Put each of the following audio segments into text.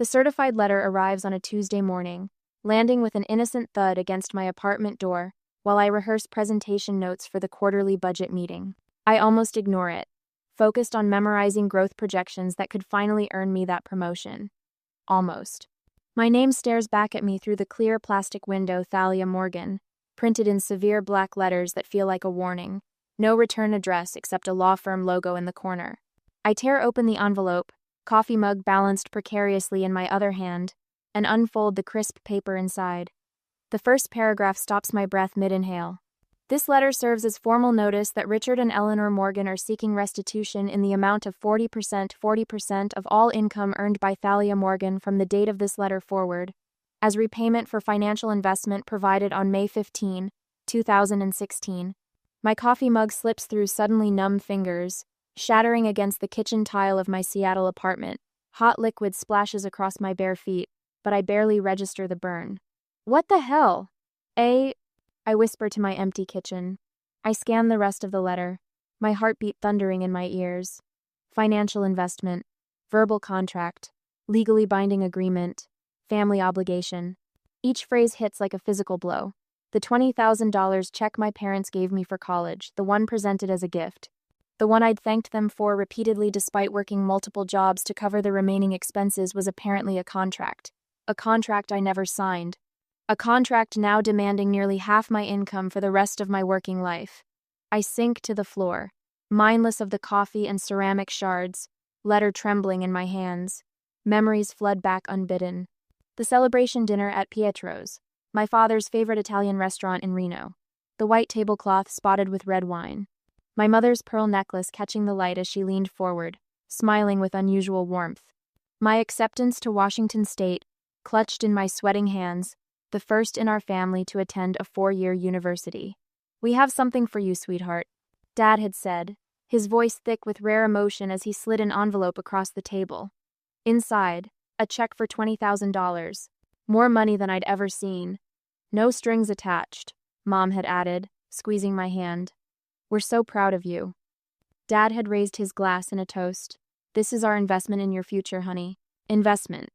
The certified letter arrives on a Tuesday morning, landing with an innocent thud against my apartment door while I rehearse presentation notes for the quarterly budget meeting. I almost ignore it, focused on memorizing growth projections that could finally earn me that promotion. Almost. My name stares back at me through the clear plastic window, Thalia Morgan, printed in severe black letters that feel like a warning. No return address except a law firm logo in the corner. I tear open the envelope, coffee mug balanced precariously in my other hand, and unfold the crisp paper inside. The first paragraph stops my breath mid-inhale. This letter serves as formal notice that Richard and Eleanor Morgan are seeking restitution in the amount of 40% of all income earned by Thalia Morgan from the date of this letter forward, as repayment for financial investment provided on May 15, 2016. My coffee mug slips through suddenly numb fingers, shattering against the kitchen tile of my Seattle apartment. Hot liquid splashes across my bare feet, but I barely register the burn. What the hell? I whisper to my empty kitchen. I scan the rest of the letter, my heartbeat thundering in my ears. Financial investment, verbal contract, legally binding agreement, family obligation. Each phrase hits like a physical blow. The $20,000 check my parents gave me for college, the one presented as a gift. The one I'd thanked them for repeatedly despite working multiple jobs to cover the remaining expenses, was apparently a contract. A contract I never signed. A contract now demanding nearly half my income for the rest of my working life. I sink to the floor, mindless of the coffee and ceramic shards, letter trembling in my hands. Memories flood back unbidden. The celebration dinner at Pietro's, my father's favorite Italian restaurant in Reno. The white tablecloth spotted with red wine. My mother's pearl necklace catching the light as she leaned forward, smiling with unusual warmth. My acceptance to Washington State, clutched in my sweating hands, the first in our family to attend a 4-year university. "We have something for you, sweetheart," Dad had said, his voice thick with rare emotion as he slid an envelope across the table. Inside, a check for $20,000, more money than I'd ever seen. "No strings attached," Mom had added, squeezing my hand. "We're so proud of you." Dad had raised his glass in a toast. "This is our investment in your future, honey." Investment.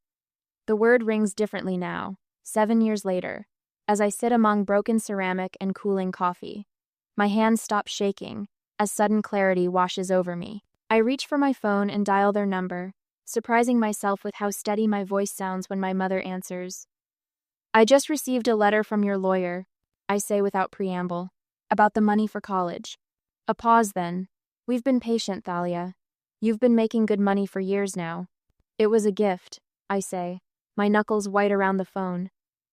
The word rings differently now, 7 years later, as I sit among broken ceramic and cooling coffee. My hands stop shaking as sudden clarity washes over me. I reach for my phone and dial their number, surprising myself with how steady my voice sounds when my mother answers. "I just received a letter from your lawyer," I say without preamble, "about the money for college." A pause then. "We've been patient, Thalia. You've been making good money for years now." "It was a gift," I say, my knuckles white around the phone.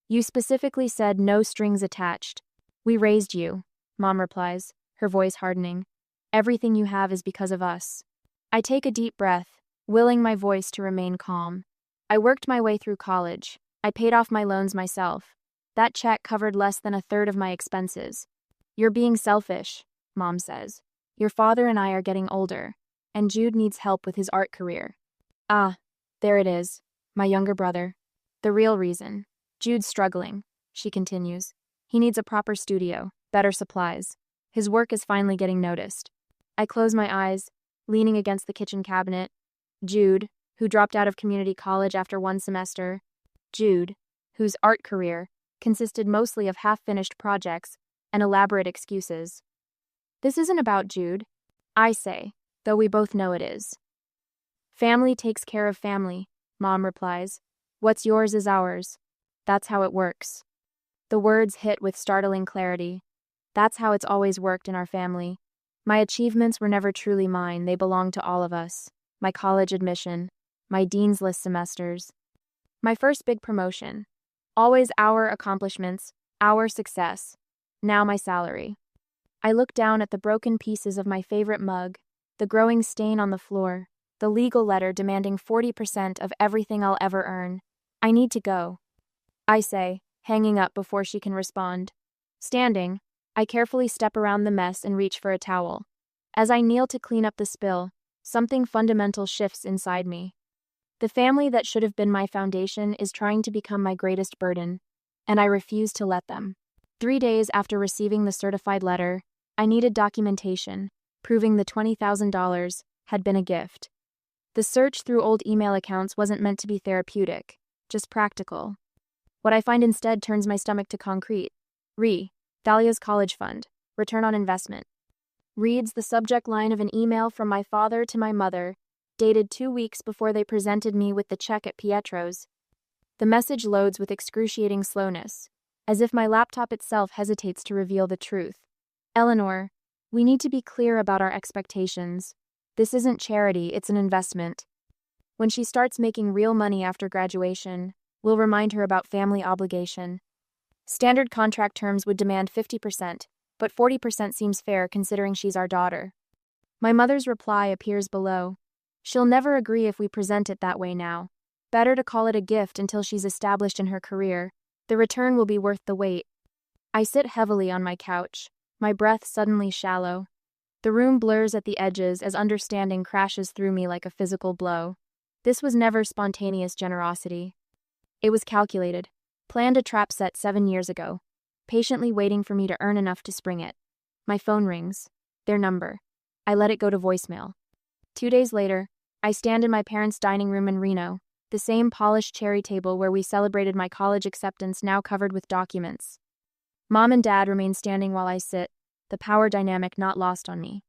"You specifically said no strings attached." "We raised you," Mom replies, her voice hardening. "Everything you have is because of us." I take a deep breath, willing my voice to remain calm. I worked my way through college. I paid off my loans myself. That check covered less than a third of my expenses. "You're being selfish," Mom says. "Your father and I are getting older, and Jude needs help with his art career." Ah, there it is, my younger brother. The real reason. "Jude's struggling," she continues. "He needs a proper studio, better supplies. His work is finally getting noticed." I close my eyes, leaning against the kitchen cabinet. Jude, who dropped out of community college after 1 semester. Jude, whose art career consisted mostly of half-finished projects and elaborate excuses. "This isn't about Jude," I say, though we both know it is. "Family takes care of family," Mom replies. "What's yours is ours. That's how it works." The words hit with startling clarity. That's how it's always worked in our family. My achievements were never truly mine, they belonged to all of us. My college admission, my dean's list semesters, my first big promotion. Always our accomplishments, our success. Now my salary. I look down at the broken pieces of my favorite mug, the growing stain on the floor, the legal letter demanding 40% of everything I'll ever earn. "I need to go," I say, hanging up before she can respond. Standing, I carefully step around the mess and reach for a towel. As I kneel to clean up the spill, something fundamental shifts inside me. The family that should have been my foundation is trying to become my greatest burden, and I refuse to let them. 3 days after receiving the certified letter, I needed documentation, proving the $20,000 had been a gift. The search through old email accounts wasn't meant to be therapeutic, just practical. What I find instead turns my stomach to concrete. Thalia's college fund. Return on investment. Reads the subject line of an email from my father to my mother, dated 2 weeks before they presented me with the check at Pietro's. The message loads with excruciating slowness, as if my laptop itself hesitates to reveal the truth. Eleanor, we need to be clear about our expectations. This isn't charity, it's an investment. When she starts making real money after graduation, we'll remind her about family obligation. Standard contract terms would demand 50%, but 40% seems fair considering she's our daughter. My mother's reply appears below. She'll never agree if we present it that way now. Better to call it a gift until she's established in her career. The return will be worth the wait. I sit heavily on my couch, my breath suddenly shallow. The room blurs at the edges as understanding crashes through me like a physical blow. This was never spontaneous generosity. It was calculated, planned a trap set 7 years ago, patiently waiting for me to earn enough to spring it. My phone rings. Their number. I let it go to voicemail. 2 days later, I stand in my parents' dining room in Reno, the same polished cherry table where we celebrated my college acceptance now covered with documents. Mom and Dad remain standing while I sit, the power dynamic not lost on me.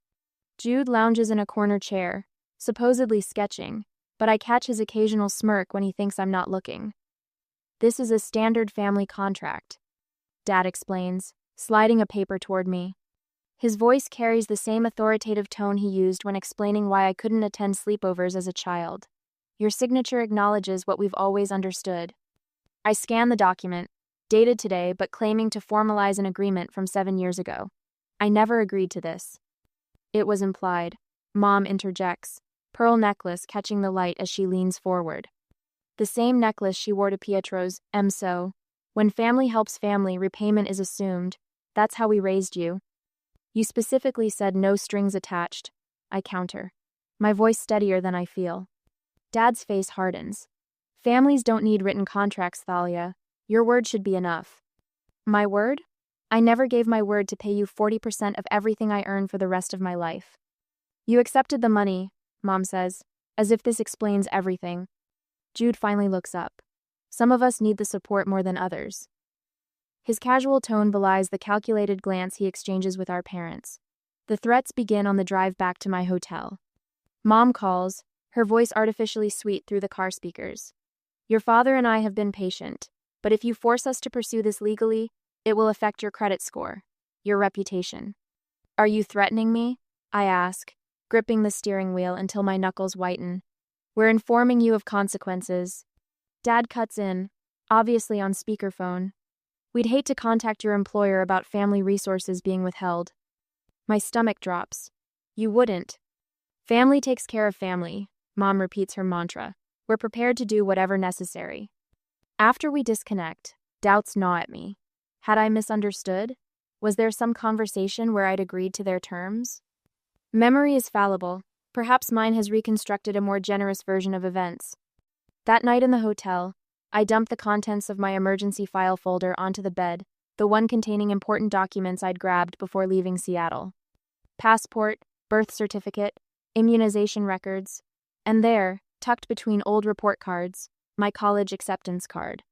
Jude lounges in a corner chair, supposedly sketching, but I catch his occasional smirk when he thinks I'm not looking. This is a standard family contract, Dad explains, sliding a paper toward me. His voice carries the same authoritative tone he used when explaining why I couldn't attend sleepovers as a child. Your signature acknowledges what we've always understood. I scan the document, dated today but claiming to formalize an agreement from 7 years ago. I never agreed to this. It was implied. Mom interjects, pearl necklace catching the light as she leans forward. The same necklace she wore to Pietro's, so. When family helps family, repayment is assumed. That's how we raised you. You specifically said no strings attached. I counter, my voice steadier than I feel. Dad's face hardens. Families don't need written contracts, Thalia. Your word should be enough. My word? I never gave my word to pay you 40% of everything I earn for the rest of my life. You accepted the money, Mom says, as if this explains everything. Jude finally looks up. Some of us need the support more than others. His casual tone belies the calculated glance he exchanges with our parents. The threats begin on the drive back to my hotel. Mom calls, her voice artificially sweet through the car speakers. Your father and I have been patient, but if you force us to pursue this legally, it will affect your credit score, your reputation. Are you threatening me? I ask, gripping the steering wheel until my knuckles whiten. We're informing you of consequences. Dad cuts in, obviously on speakerphone. We'd hate to contact your employer about family resources being withheld. My stomach drops. You wouldn't. Family takes care of family, Mom repeats her mantra. We're prepared to do whatever necessary. After we disconnect, doubts gnaw at me. Had I misunderstood? Was there some conversation where I'd agreed to their terms? Memory is fallible. Perhaps mine has reconstructed a more generous version of events. That night in the hotel, I dumped the contents of my emergency file folder onto the bed, the one containing important documents I'd grabbed before leaving Seattle. Passport, birth certificate, immunization records, and there, tucked between old report cards, my college acceptance card.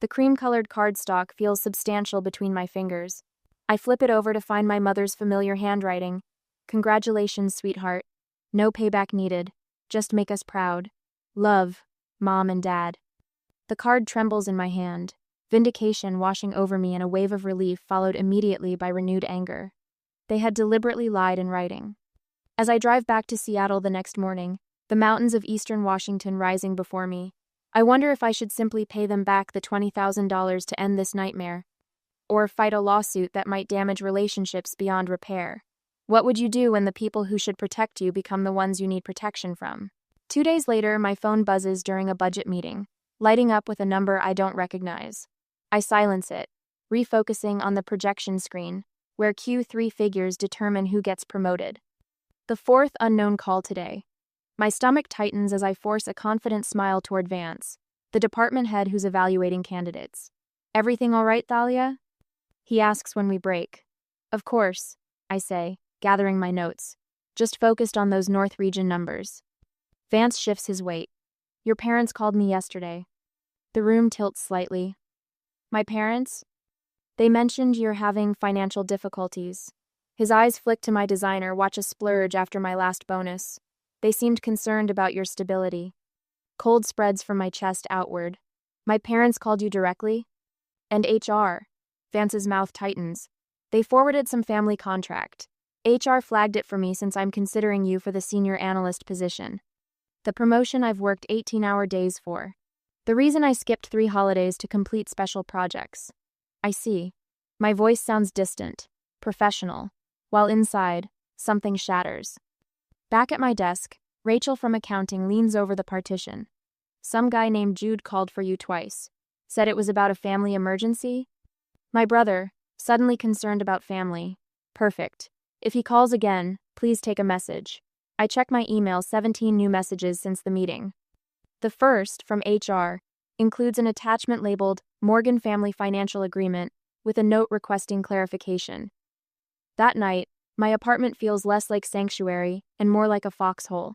The cream-colored cardstock feels substantial between my fingers. I flip it over to find my mother's familiar handwriting. Congratulations, sweetheart. No payback needed. Just make us proud. Love, Mom and Dad. The card trembles in my hand, vindication washing over me in a wave of relief followed immediately by renewed anger. They had deliberately lied in writing. As I drive back to Seattle the next morning, the mountains of eastern Washington rising before me, I wonder if I should simply pay them back the $20,000 to end this nightmare, or fight a lawsuit that might damage relationships beyond repair. What would you do when the people who should protect you become the ones you need protection from? 2 days later, my phone buzzes during a budget meeting, lighting up with a number I don't recognize. I silence it, refocusing on the projection screen, where Q3 figures determine who gets promoted. The fourth unknown call today. My stomach tightens as I force a confident smile toward Vance, the department head who's evaluating candidates. Everything all right, Thalia? He asks when we break. Of course, I say, gathering my notes, just focused on those North Region numbers. Vance shifts his weight. Your parents called me yesterday. The room tilts slightly. My parents? They mentioned you're having financial difficulties. His eyes flick to my designer, watch a splurge after my last bonus. They seemed concerned about your stability. Cold spreads from my chest outward. My parents called you directly? And HR. Vance's mouth tightens. They forwarded some family contract. HR flagged it for me since I'm considering you for the senior analyst position. The promotion I've worked 18-hour days for. The reason I skipped 3 holidays to complete special projects. I see. My voice sounds distant, professional, while inside, something shatters. Back at my desk, Rachel from accounting leans over the partition. Some guy named Jude called for you twice. Said it was about a family emergency? My brother, suddenly concerned about family. Perfect. If he calls again, please take a message. I check my email, 17 new messages since the meeting. The first, from HR, includes an attachment labeled Morgan Family Financial Agreement with a note requesting clarification. That night, my apartment feels less like sanctuary and more like a foxhole.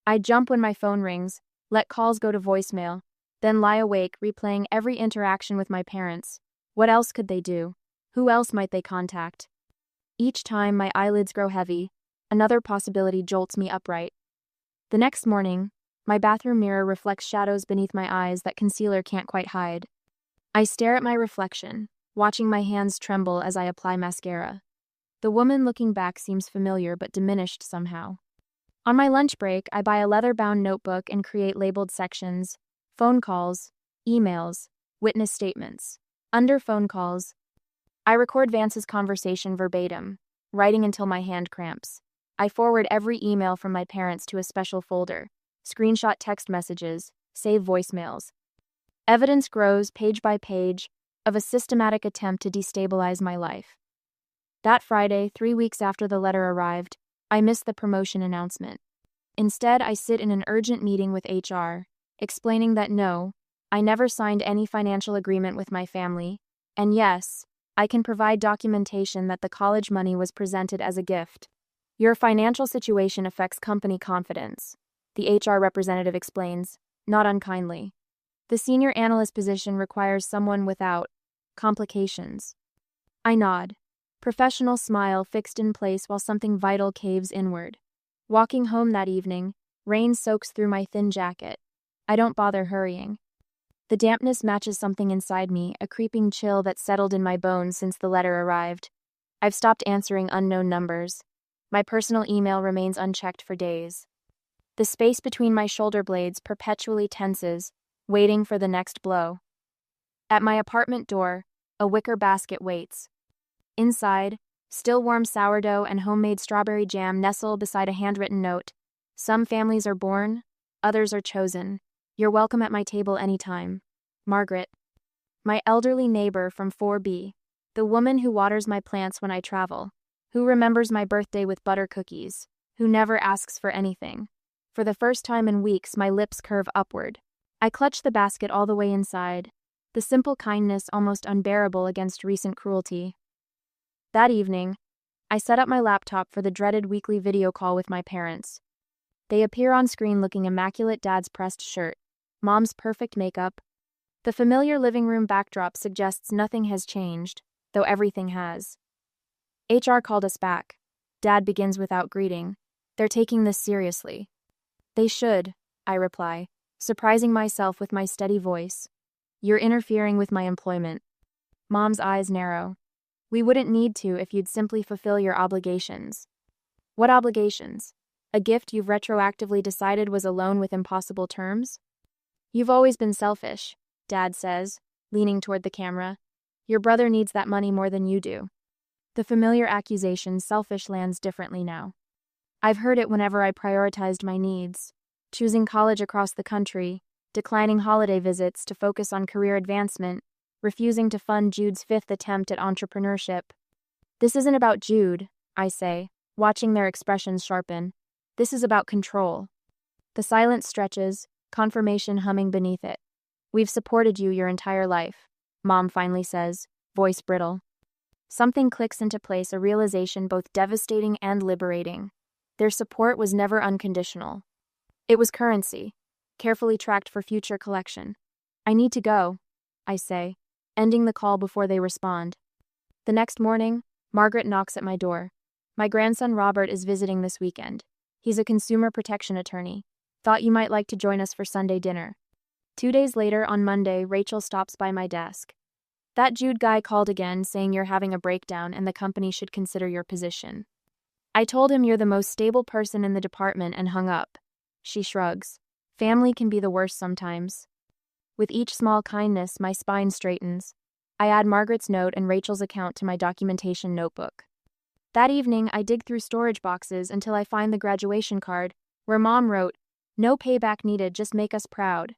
I jump when my phone rings, let calls go to voicemail, then lie awake replaying every interaction with my parents. What else could they do? Who else might they contact? Each time my eyelids grow heavy, another possibility jolts me upright. The next morning, my bathroom mirror reflects shadows beneath my eyes that concealer can't quite hide. I stare at my reflection, watching my hands tremble as I apply mascara. The woman looking back seems familiar but diminished somehow. On my lunch break, I buy a leather-bound notebook and create labeled sections: phone calls, emails, witness statements. Under phone calls, I record Vance's conversation verbatim, writing until my hand cramps. I forward every email from my parents to a special folder, screenshot text messages, save voicemails. Evidence grows page by page of a systematic attempt to destabilize my life. That Friday, 3 weeks after the letter arrived, I missed the promotion announcement. Instead, I sit in an urgent meeting with HR, explaining that no, I never signed any financial agreement with my family, and yes, I can provide documentation that the college money was presented as a gift. Your financial situation affects company confidence, the HR representative explains, not unkindly. The senior analyst position requires someone without complications. I nod, professional smile fixed in place while something vital caves inward. Walking home that evening, rain soaks through my thin jacket. I don't bother hurrying. The dampness matches something inside me, a creeping chill that settled in my bones since the letter arrived. I've stopped answering unknown numbers. My personal email remains unchecked for days. The space between my shoulder blades perpetually tenses, waiting for the next blow. At my apartment door, a wicker basket waits. Inside, still warm sourdough and homemade strawberry jam nestle beside a handwritten note. Some families are born, others are chosen. You're welcome at my table anytime. Margaret. My elderly neighbor from 4B. The woman who waters my plants when I travel. Who remembers my birthday with butter cookies. Who never asks for anything. For the first time in weeks, my lips curve upward. I clutch the basket all the way inside. The simple kindness almost unbearable against recent cruelty. That evening, I set up my laptop for the dreaded weekly video call with my parents. They appear on screen looking immaculate: Dad's pressed shirt, Mom's perfect makeup. The familiar living room backdrop suggests nothing has changed, though everything has. HR called us back. Dad begins without greeting. They're taking this seriously. They should, I reply, surprising myself with my steady voice. You're interfering with my employment. Mom's eyes narrow. We wouldn't need to if you'd simply fulfill your obligations. What obligations? A gift you've retroactively decided was a loan with impossible terms? You've always been selfish, Dad says, leaning toward the camera. Your brother needs that money more than you do. The familiar accusation, selfish, lands differently now. I've heard it whenever I prioritized my needs, choosing college across the country, declining holiday visits to focus on career advancement, refusing to fund Jude's 5th attempt at entrepreneurship. This isn't about Jude, I say, watching their expressions sharpen. This is about control. The silence stretches, confirmation humming beneath it. We've supported you your entire life, Mom finally says, voice brittle. Something clicks into place, a realization both devastating and liberating. Their support was never unconditional. It was currency, carefully tracked for future collection. I need to go, I say, ending the call before they respond. The next morning, Margaret knocks at my door. My grandson Robert is visiting this weekend. He's a consumer protection attorney. Thought you might like to join us for Sunday dinner. 2 days later, on Monday, Rachel stops by my desk. That Jude guy called again, saying you're having a breakdown and the company should consider your position. I told him you're the most stable person in the department and hung up. She shrugs. Family can be the worst sometimes. With each small kindness, my spine straightens. I add Margaret's note and Rachel's account to my documentation notebook. That evening, I dig through storage boxes until I find the graduation card, where Mom wrote, "No payback needed, just make us proud,"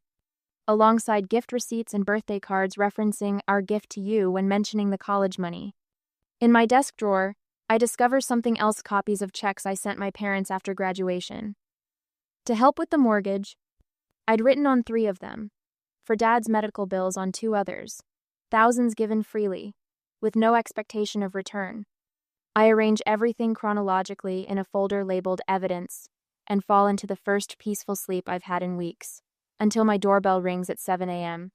alongside gift receipts and birthday cards referencing our gift to you when mentioning the college money. In my desk drawer, I discover something else: copies of checks I sent my parents after graduation. To help with the mortgage, I'd written on 3 of them. For Dad's medical bills on 2 others. Thousands given freely, with no expectation of return. I arrange everything chronologically in a folder labeled Evidence and fall into the first peaceful sleep I've had in weeks, until my doorbell rings at 7 a.m.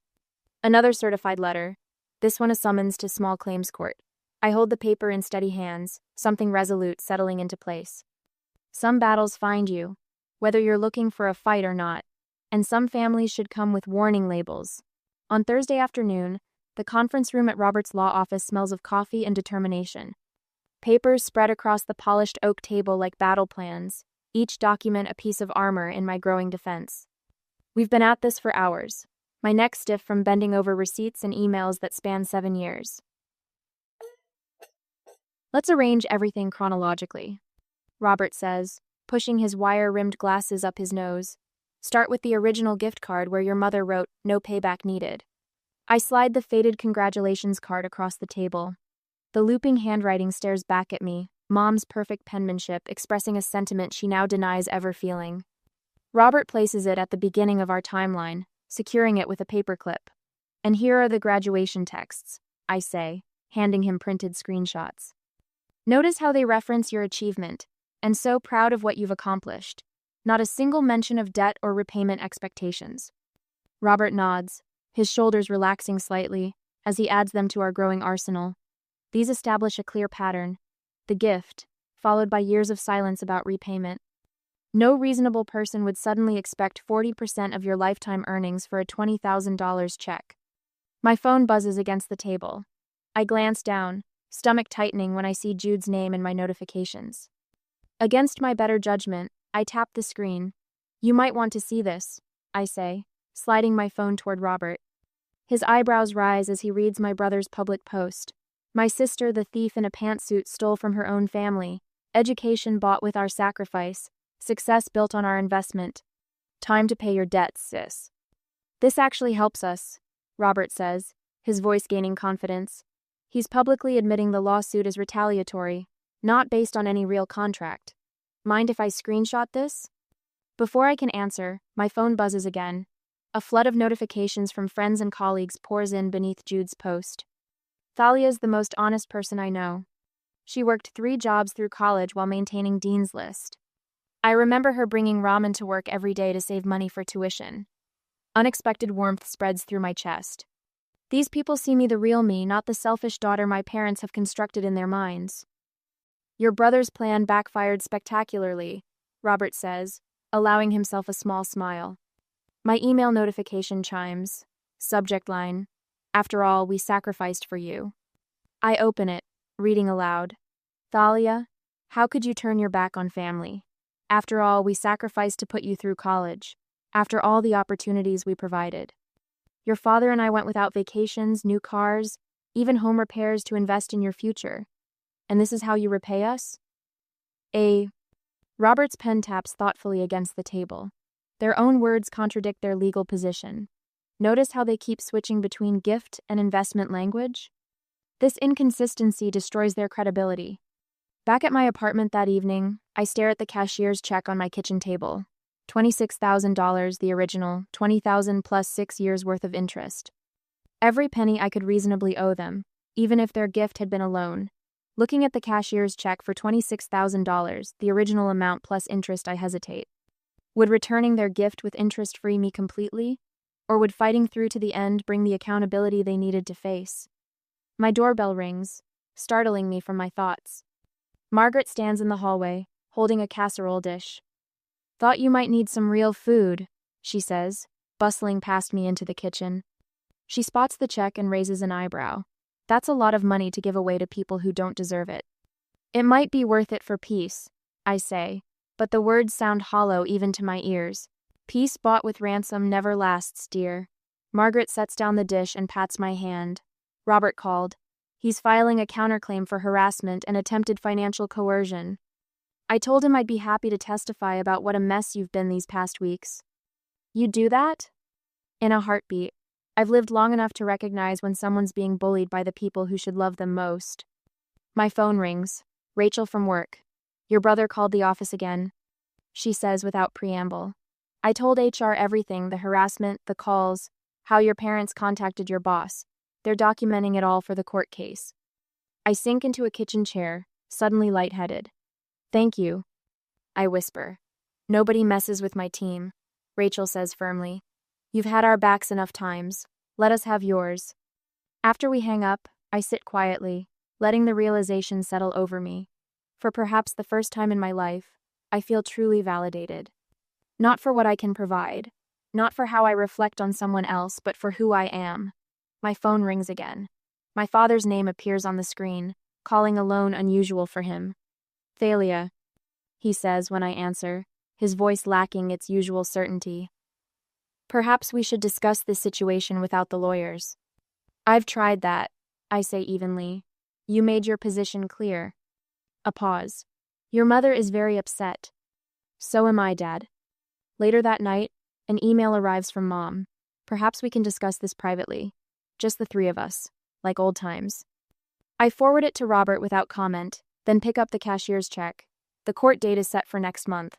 Another certified letter, this one a summons to small claims court. I hold the paper in steady hands, something resolute settling into place. Some battles find you, whether you're looking for a fight or not, and some families should come with warning labels. On Thursday afternoon, the conference room at Robert's law office smells of coffee and determination. Papers spread across the polished oak table like battle plans, each document a piece of armor in my growing defense. We've been at this for hours, my neck stiff from bending over receipts and emails that span 7 years. Let's arrange everything chronologically, Robert says, pushing his wire-rimmed glasses up his nose. Start with the original gift card where your mother wrote, "No payback needed." I slide the faded congratulations card across the table. The looping handwriting stares back at me, Mom's perfect penmanship expressing a sentiment she now denies ever feeling. Robert places it at the beginning of our timeline, securing it with a paperclip. And here are the graduation texts, I say, handing him printed screenshots. Notice how they reference your achievement, and so proud of what you've accomplished. Not a single mention of debt or repayment expectations. Robert nods, his shoulders relaxing slightly, as he adds them to our growing arsenal. These establish a clear pattern. The gift, followed by years of silence about repayment. No reasonable person would suddenly expect 40% of your lifetime earnings for a $20,000 check. My phone buzzes against the table. I glance down, stomach tightening when I see Jude's name in my notifications. Against my better judgment, I tap the screen. You might want to see this, I say, sliding my phone toward Robert. His eyebrows rise as he reads my brother's public post. My sister, the thief in a pantsuit, stole from her own family. Education bought with our sacrifice. Success built on our investment. Time to pay your debts, sis. This actually helps us, Robert says, his voice gaining confidence. He's publicly admitting the lawsuit is retaliatory, not based on any real contract. Mind if I screenshot this? Before I can answer, my phone buzzes again. A flood of notifications from friends and colleagues pours in beneath Jude's post. Thalia's the most honest person I know. She worked 3 jobs through college while maintaining Dean's List. I remember her bringing ramen to work every day to save money for tuition. Unexpected warmth spreads through my chest. These people see me the real me, not the selfish daughter my parents have constructed in their minds. Your brother's plan backfired spectacularly, Robert says, allowing himself a small smile. My email notification chimes. Subject line, "After all, we sacrificed for you." I open it, reading aloud. Thalia, how could you turn your back on family? After all, we sacrificed to put you through college. After all the opportunities we provided. Your father and I went without vacations, new cars, even home repairs to invest in your future. And this is how you repay us? Robert's pen taps thoughtfully against the table. Their own words contradict their legal position. Notice how they keep switching between gift and investment language? This inconsistency destroys their credibility. Back at my apartment that evening, I stare at the cashier's check on my kitchen table. $26,000, the original, $20,000 plus 6 years' worth of interest. Every penny I could reasonably owe them, even if their gift had been a loan. Looking at the cashier's check for $26,000, the original amount plus interest, I hesitate. Would returning their gift with interest free me completely? Or would fighting through to the end bring the accountability they needed to face? My doorbell rings, startling me from my thoughts. Margaret stands in the hallway, holding a casserole dish. "Thought you might need some real food," she says, bustling past me into the kitchen. She spots the check and raises an eyebrow. "That's a lot of money to give away to people who don't deserve it." "It might be worth it for peace," I say, but the words sound hollow even to my ears. "Peace bought with ransom never lasts, dear." Margaret sets down the dish and pats my hand. "Robert called. He's filing a counterclaim for harassment and attempted financial coercion. I told him I'd be happy to testify about what a mess you've been these past weeks." "You'd do that?" "In a heartbeat. I've lived long enough to recognize when someone's being bullied by the people who should love them most." My phone rings. Rachel from work. "Your brother called the office again," she says without preamble. "I told HR everything, the harassment, the calls, how your parents contacted your boss. They're documenting it all for the court case." I sink into a kitchen chair, suddenly lightheaded. "Thank you," I whisper. "Nobody messes with my team," Rachel says firmly. "You've had our backs enough times. Let us have yours." After we hang up, I sit quietly, letting the realization settle over me. For perhaps the first time in my life, I feel truly validated. Not for what I can provide, not for how I reflect on someone else, but for who I am. My phone rings again. My father's name appears on the screen, calling alone unusual for him. "Thalia," he says when I answer, his voice lacking its usual certainty. "Perhaps we should discuss this situation without the lawyers." "I've tried that," I say evenly. "You made your position clear." A pause. "Your mother is very upset." "So am I, Dad." Later that night, an email arrives from Mom. "Perhaps we can discuss this privately. Just the three of us, like old times." I forward it to Robert without comment, then pick up the cashier's check. The court date is set for next month.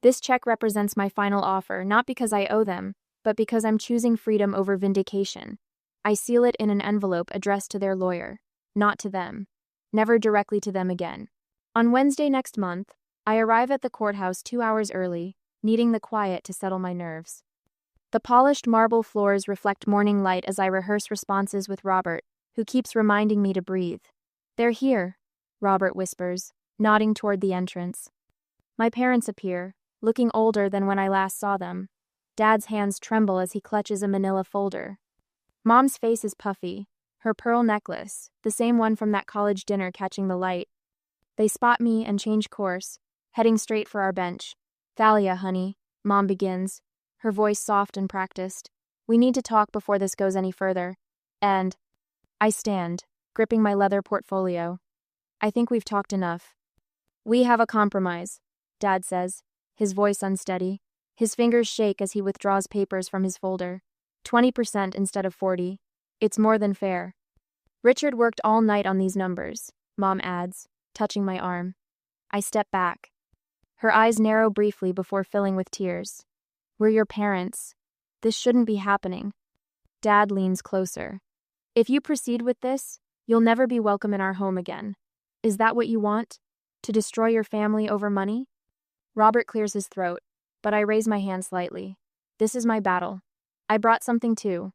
This check represents my final offer, not because I owe them, but because I'm choosing freedom over vindication. I seal it in an envelope addressed to their lawyer, not to them. Never directly to them again. On Wednesday next month, I arrive at the courthouse 2 hours early, needing the quiet to settle my nerves. The polished marble floors reflect morning light as I rehearse responses with Robert, who keeps reminding me to breathe. "They're here," Robert whispers, nodding toward the entrance. My parents appear, looking older than when I last saw them. Dad's hands tremble as he clutches a manila folder. Mom's face is puffy, her pearl necklace, the same one from that college dinner, catching the light. They spot me and change course, heading straight for our bench. "Thalia, honey," Mom begins, her voice soft and practiced. "We need to talk before this goes any further." And I stand, gripping my leather portfolio. "I think we've talked enough." "We have a compromise," Dad says, his voice unsteady. His fingers shake as he withdraws papers from his folder. 20% instead of 40. It's more than fair. "Richard worked all night on these numbers," Mom adds, touching my arm. I step back. Her eyes narrow briefly before filling with tears. "We're your parents. This shouldn't be happening." Dad leans closer. "If you proceed with this, you'll never be welcome in our home again. Is that what you want? To destroy your family over money?" Robert clears his throat, but I raise my hand slightly. "This is my battle. I brought something too,"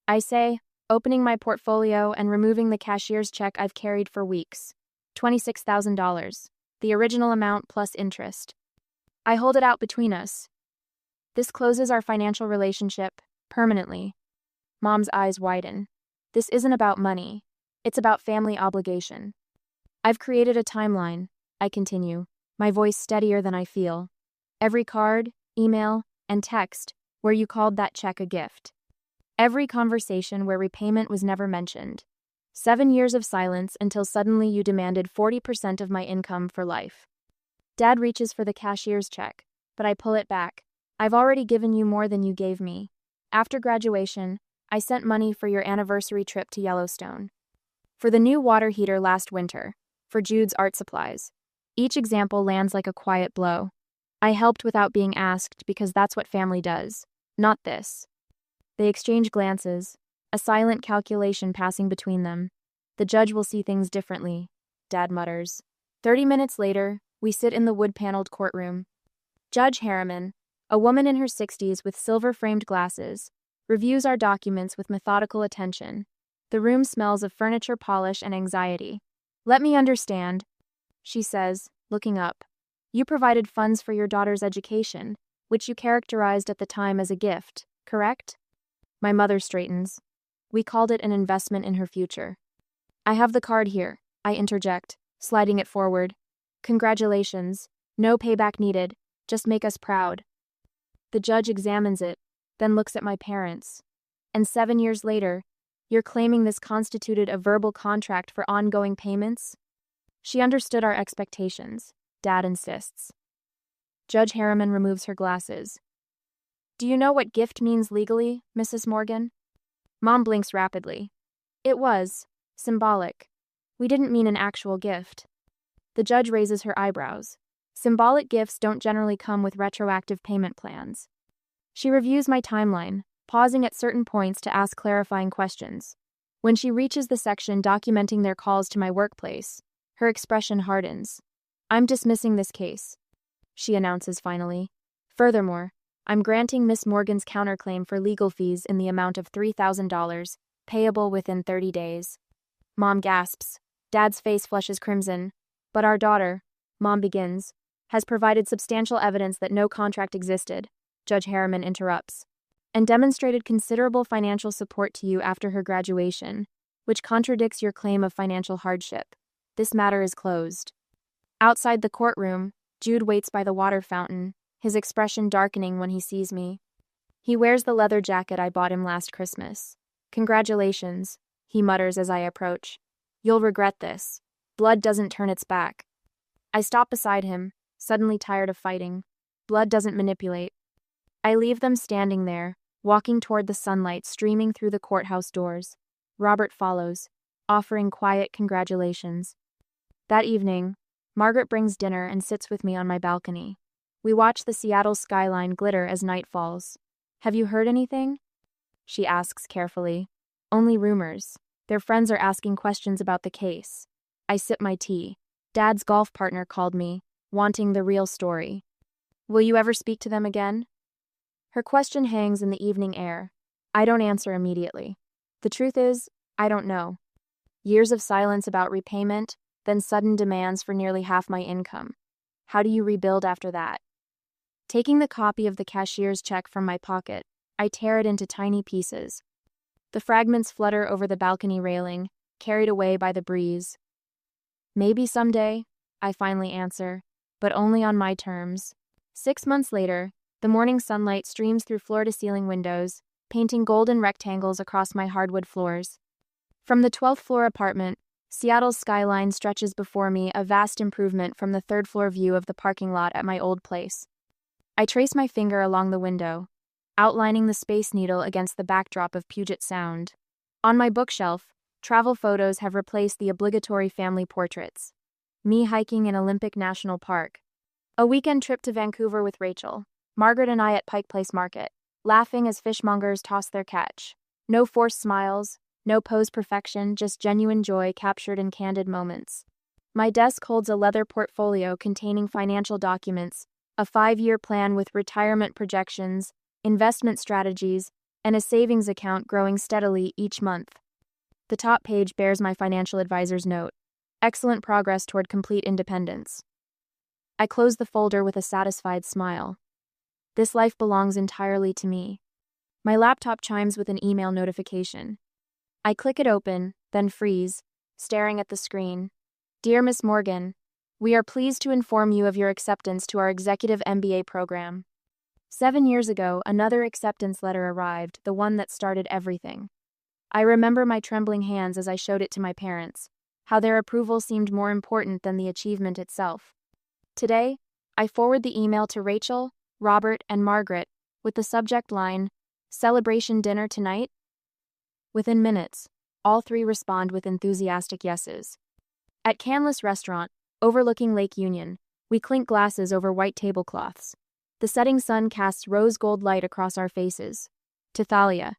I say, opening my portfolio and removing the cashier's check I've carried for weeks. $26,000, the original amount plus interest. I hold it out between us. "This closes our financial relationship, permanently." Mom's eyes widen. "This isn't about money. It's about family obligation." "I've created a timeline," I continue, my voice steadier than I feel. "Every card, email, and text where you called that check a gift. Every conversation where repayment was never mentioned. 7 years of silence until suddenly you demanded 40% of my income for life." Dad reaches for the cashier's check, but I pull it back. "I've already given you more than you gave me. After graduation, I sent money for your anniversary trip to Yellowstone. For the new water heater last winter. For Jude's art supplies." Each example lands like a quiet blow. I helped without being asked because that's what family does. Not this. They exchange glances, a silent calculation passing between them. "The judge will see things differently," Dad mutters. 30 minutes later, we sit in the wood-paneled courtroom. Judge Harriman, A woman in her 60s with silver-framed glasses reviews our documents with methodical attention. The room smells of furniture polish and anxiety. "Let me understand," she says, looking up. "You provided funds for your daughter's education, which you characterized at the time as a gift, correct?" My mother straightens. "We called it an investment in her future." "I have the card here," I interject, sliding it forward. "Congratulations. No payback needed. Just make us proud." The judge examines it, then looks at my parents. "And 7 years later, you're claiming this constituted a verbal contract for ongoing payments?" "She understood our expectations," Dad insists. Judge Harriman removes her glasses. "Do you know what gift means legally, Mrs. Morgan?" Mom blinks rapidly. "It was symbolic. We didn't mean an actual gift." The judge raises her eyebrows. Symbolic gifts don't generally come with retroactive payment plans. She reviews my timeline, pausing at certain points to ask clarifying questions. When she reaches the section documenting their calls to my workplace, her expression hardens. "I'm dismissing this case," she announces finally. "Furthermore, I'm granting Miss Morgan's counterclaim for legal fees in the amount of $3,000, payable within 30 days. Mom gasps. Dad's face flushes crimson. "But our daughter," Mom begins, "has provided substantial evidence that no contract existed," Judge Harriman interrupts, "and demonstrated considerable financial support to you after her graduation, which contradicts your claim of financial hardship. This matter is closed." Outside the courtroom, Jude waits by the water fountain, his expression darkening when he sees me. He wears the leather jacket I bought him last Christmas. "Congratulations," he mutters as I approach. "You'll regret this. Blood doesn't turn its back." I stop beside him, suddenly tired of fighting. Blood doesn't manipulate. I leave them standing there, walking toward the sunlight streaming through the courthouse doors. Robert follows, offering quiet congratulations. That evening, Margaret brings dinner and sits with me on my balcony. We watch the Seattle skyline glitter as night falls. "Have you heard anything?" she asks carefully. "Only rumors. Their friends are asking questions about the case." I sip my tea. Dad's golf partner called me, wanting the real story. "Will you ever speak to them again?" Her question hangs in the evening air. I don't answer immediately. The truth is, I don't know. Years of silence about repayment, then sudden demands for nearly half my income. How do you rebuild after that? Taking the copy of the cashier's check from my pocket, I tear it into tiny pieces. The fragments flutter over the balcony railing, carried away by the breeze. "Maybe someday," I finally answer, "but only on my terms." 6 months later, the morning sunlight streams through floor-to-ceiling windows, painting golden rectangles across my hardwood floors. From the 12th floor apartment, Seattle's skyline stretches before me, a vast improvement from the third-floor view of the parking lot at my old place. I trace my finger along the window, outlining the Space Needle against the backdrop of Puget Sound. On my bookshelf, travel photos have replaced the obligatory family portraits. Me hiking in Olympic National Park. A weekend trip to Vancouver with Rachel. Margaret and I at Pike Place Market, laughing as fishmongers toss their catch. No forced smiles, no pose perfection, just genuine joy captured in candid moments. My desk holds a leather portfolio containing financial documents, a 5-year plan with retirement projections, investment strategies, and a savings account growing steadily each month. The top page bears my financial advisor's note. Excellent progress toward complete independence. I close the folder with a satisfied smile. This life belongs entirely to me. My laptop chimes with an email notification. I click it open, then freeze, staring at the screen. "Dear Miss Morgan, we are pleased to inform you of your acceptance to our executive MBA program." 7 years ago, another acceptance letter arrived, the one that started everything. I remember my trembling hands as I showed it to my parents, how their approval seemed more important than the achievement itself. Today, I forward the email to Rachel, Robert, and Margaret with the subject line, "Celebration dinner tonight?" Within minutes, all three respond with enthusiastic yeses. At Canlis Restaurant, overlooking Lake Union, we clink glasses over white tablecloths. The setting sun casts rose-gold light across our faces. "To Thalia,"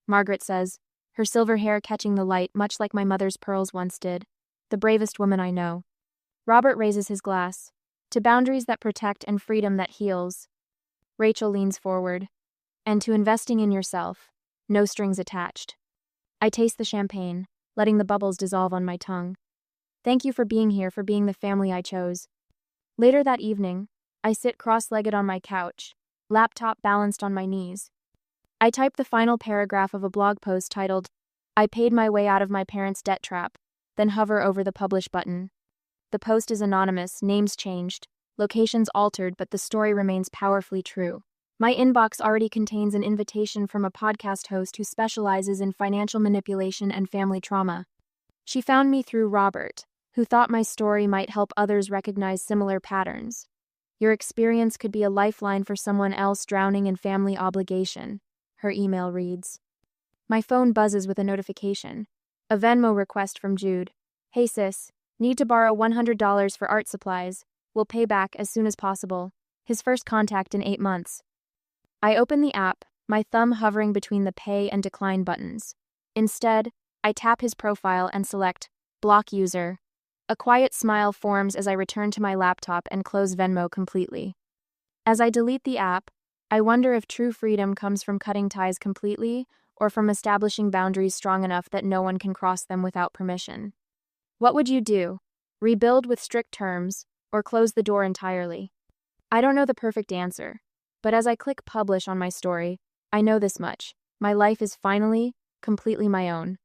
Margaret says, her silver hair catching the light much like my mother's pearls once did. "The bravest woman I know." Robert raises his glass. "To boundaries that protect and freedom that heals." Rachel leans forward. And to investing in yourself. No strings attached. I taste the champagne, letting the bubbles dissolve on my tongue. Thank you for being here, for being the family I chose. Later that evening, I sit cross-legged on my couch, laptop balanced on my knees. I type the final paragraph of a blog post titled, "I paid my way out of my parents' debt trap," then hover over the publish button. The post is anonymous, names changed, locations altered, but the story remains powerfully true. My inbox already contains an invitation from a podcast host who specializes in financial manipulation and family trauma. She found me through Robert, who thought my story might help others recognize similar patterns. Your experience could be a lifeline for someone else drowning in family obligation, her email reads. My phone buzzes with a notification. A Venmo request from Jude. Hey sis, need to borrow $100 for art supplies. Will pay back as soon as possible. His first contact in 8 months. I open the app, my thumb hovering between the pay and decline buttons. Instead, I tap his profile and select block user. A quiet smile forms as I return to my laptop and close Venmo completely. As I delete the app, I wonder if true freedom comes from cutting ties completely or from establishing boundaries strong enough that no one can cross them without permission. What would you do? Rebuild with strict terms or close the door entirely? I don't know the perfect answer, but as I click publish on my story, I know this much. My life is finally, completely my own.